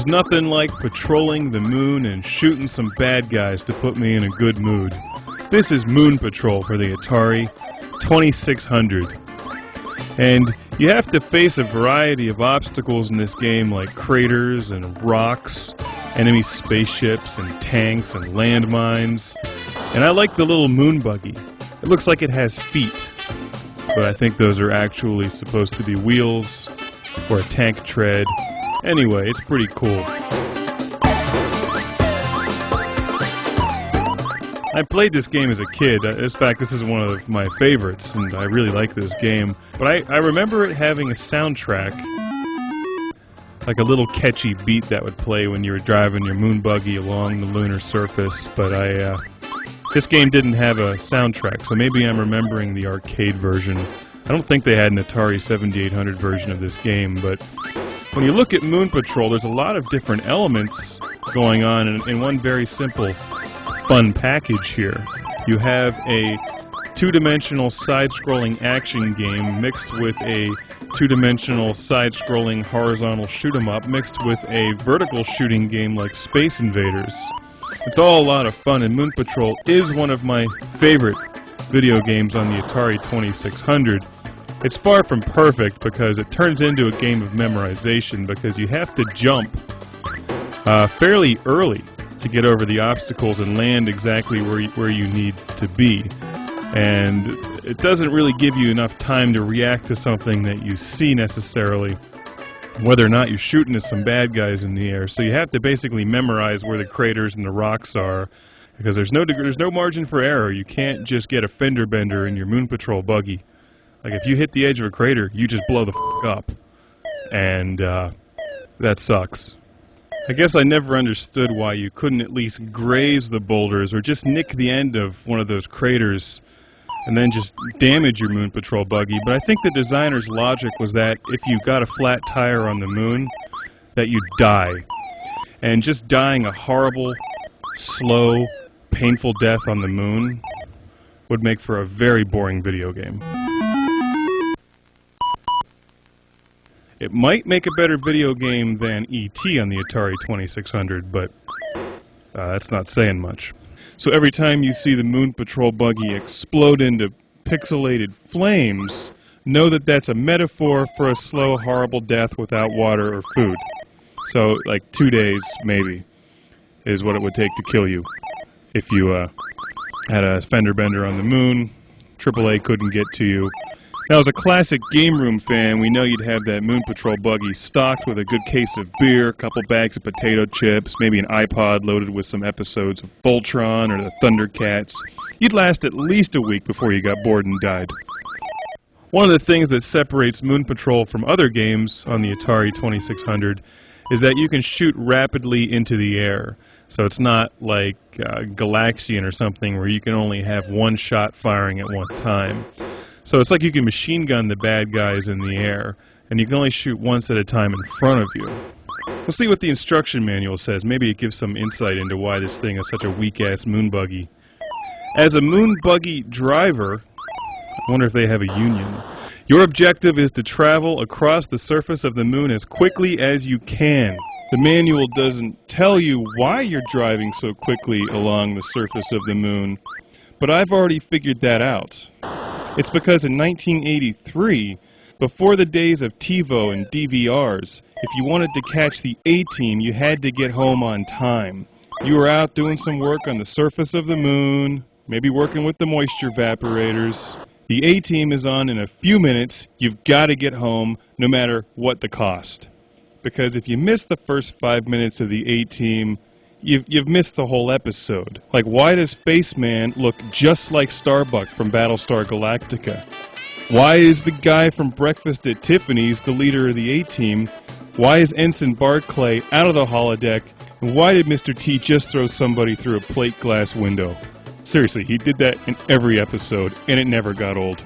There's nothing like patrolling the moon and shooting some bad guys to put me in a good mood. This is Moon Patrol for the Atari 2600. And you have to face a variety of obstacles in this game, like craters and rocks, enemy spaceships and tanks and landmines. And I like the little moon buggy. It looks like it has feet, but I think those are actually supposed to be wheels or a tank tread. Anyway, it's pretty cool. I played this game as a kid. In fact, this is one of my favorites, and I really like this game. But I remember it having a soundtrack, like a little catchy beat that would play when you were driving your moon buggy along the lunar surface. But this game didn't have a soundtrack, so maybe I'm remembering the arcade version. I don't think they had an Atari 7800 version of this game, but when you look at Moon Patrol, there's a lot of different elements going on in one very simple, fun package here. You have a two-dimensional side-scrolling action game mixed with a two-dimensional side-scrolling horizontal shoot-'em-up mixed with a vertical shooting game like Space Invaders. It's all a lot of fun, and Moon Patrol is one of my favorite video games on the Atari 2600. It's far from perfect because it turns into a game of memorization because you have to jump fairly early to get over the obstacles and land exactly where you need to be. And it doesn't really give you enough time to react to something that you see necessarily, whether or not you're shooting at some bad guys in the air. So you have to basically memorize where the craters and the rocks are, because there's no margin for error. You can't just get a fender bender in your Moon Patrol buggy. Like, if you hit the edge of a crater, you just blow the f*** up. And that sucks. I guess I never understood why you couldn't at least graze the boulders or just nick the end of one of those craters and then just damage your Moon Patrol buggy. But I think the designer's logic was that if you got a flat tire on the moon, that you'd die. And just dying a horrible, slow, painful death on the moon would make for a very boring video game. It might make a better video game than E.T. on the Atari 2600, but that's not saying much. So every time you see the Moon Patrol buggy explode into pixelated flames, know that that's a metaphor for a slow, horrible death without water or food. So, like 2 days, maybe, is what it would take to kill you. If you had a fender bender on the moon, AAA couldn't get to you. Now, as a classic Game Room fan, we know you'd have that Moon Patrol buggy stocked with a good case of beer, a couple bags of potato chips, maybe an iPod loaded with some episodes of Voltron or the Thundercats. You'd last at least a week before you got bored and died. One of the things that separates Moon Patrol from other games on the Atari 2600 is that you can shoot rapidly into the air. So it's not like Galaxian or something where you can only have one shot firing at one time. So it's like you can machine gun the bad guys in the air, and you can only shoot once at a time in front of you. We'll see what the instruction manual says. Maybe it gives some insight into why this thing is such a weak-ass moon buggy. As a moon buggy driver, I wonder if they have a union. Your objective is to travel across the surface of the moon as quickly as you can. The manual doesn't tell you why you're driving so quickly along the surface of the moon, but I've already figured that out. It's because in 1983, before the days of TiVo and DVRs, if you wanted to catch the A-Team, you had to get home on time. You were out doing some work on the surface of the moon, maybe working with the moisture evaporators. The A-Team is on in a few minutes. You've got to get home, no matter what the cost. Because if you miss the first 5 minutes of the A-Team, you've missed the whole episode. Like, why does Faceman look just like Starbuck from Battlestar Galactica? Why is the guy from Breakfast at Tiffany's the leader of the A-Team? Why is Ensign Barclay out of the holodeck? And why did Mr. T just throw somebody through a plate glass window? Seriously, he did that in every episode, and it never got old.